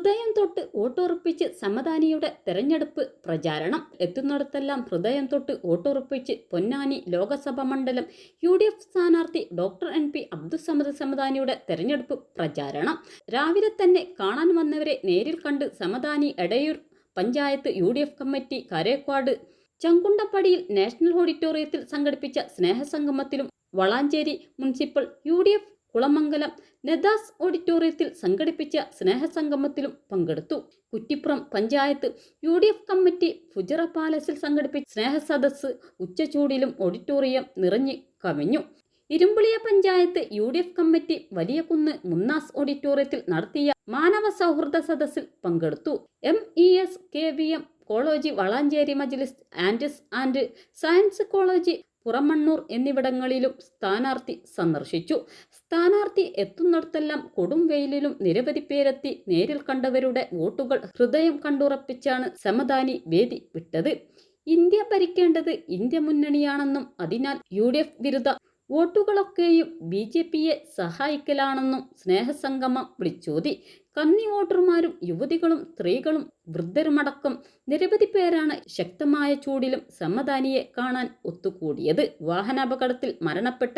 ഹൃദയം തൊട്ട് വോട്ടുറപ്പിച്ച് സമദാനിയുടെ തെരഞ്ഞെടുപ്പ് പ്രചാരണം. എത്തുന്നിടത്തെല്ലാം ഹൃദയം തൊട്ട് വോട്ടുറപ്പിച്ച് പൊന്നാനി ലോകസഭ മണ്ഡലം UDF സ്ഥാനാർത്ഥി ഡോക്ടർ NP അബ്ദുസ്സമദ് സമദാനിയുടെ തെരഞ്ഞെടുപ്പ് പ്രചാരണം. രാവിലെ തന്നെ കാണാൻ വന്നവരെ നേരിൽ കണ്ട് സമദാനി എടയൂർ പഞ്ചായത്ത് UDF കമ്മിറ്റി കാരേക്കാട് ചങ്കുണ്ടപ്പടിയിൽ നാഷണൽ ഓഡിറ്റോറിയത്തിൽ സംഘടിപ്പിച്ച സ്നേഹസംഗമത്തിലും വളാഞ്ചേരി മുനിസിപ്പൽ UDF കുളമംഗലം നെദാസ് ഓഡിറ്റോറിയത്തിൽ സംഘടിപ്പിച്ച സ്നേഹസംഗമത്തിലും പങ്കെടുത്തു. Kuttippuram panchayat UDF committee Fujairah പാലസിൽ സംഘടിപ്പിച്ച സ്നേഹസദസ്സ് ഉച്ചചൂടിലും ഓഡിറ്റോറിയം നിറഞ്ഞു കവിഞ്ഞു. ഇരുമ്പുളിയ പഞ്ചായത്ത് UDF കമ്മിറ്റി വലിയകുന്ന് മുന്നാസ് ഓഡിറ്റോറിയത്തിൽ നടത്തിയ മാനവ സൗഹൃദ സദസ്സിൽ പങ്കെടുത്തു. MES KVM കോളേജ് വളാഞ്ചേരി മജ്ലിസ് arts and science college Puramannur എന്നിവിടങ്ങളിലും സ്ഥാനാർത്ഥി സന്ദർശിച്ചു. സ്ഥാനാർത്ഥി എത്തുന്നിടത്തെല്ലാം കൊടും വെയിലിലും നിരവധി പേരെത്തി നേരിൽ കണ്ടവരുടെ വോട്ടുകൾ ഹൃദയം കണ്ടുറപ്പിച്ചാണ് സമദാനി വേദി വിട്ടത്. ഇന്ത്യ ഭരിക്കേണ്ടത് ഇന്ത്യ മുന്നണിയാണെന്നും അതിനാൽ UDF വിരുദ്ധ വോട്ടുകളൊക്കെയും BJPയെ സഹായിക്കലാണെന്നും സ്നേഹസംഗമം വിളിച്ചോതി. കന്നി വോട്ടർമാരും യുവതികളും സ്ത്രീകളും വൃദ്ധരുമടക്കം നിരവധി പേരാണ് ശക്തമായ ചൂടിലും സമദാനിയെ കാണാൻ ഒത്തുകൂടിയത്. വാഹനാപകടത്തിൽ മരണപ്പെട്ട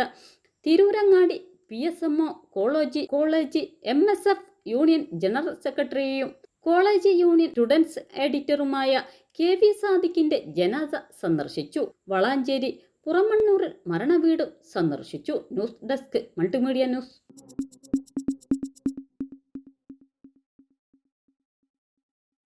Tirurangadi PSMO college MSF union general സെക്രട്ടറിയും കോളേജ് യൂണിയൻ സ്റ്റുഡൻസ് എഡിറ്ററുമായ KV സാദിഖിന്റെ ജനാസ സന്ദർശിച്ചു. വളാഞ്ചേരി പുറമണ്ണൂരിൽ മരണവീട് സന്ദർശിച്ചു. News desk multimedia news.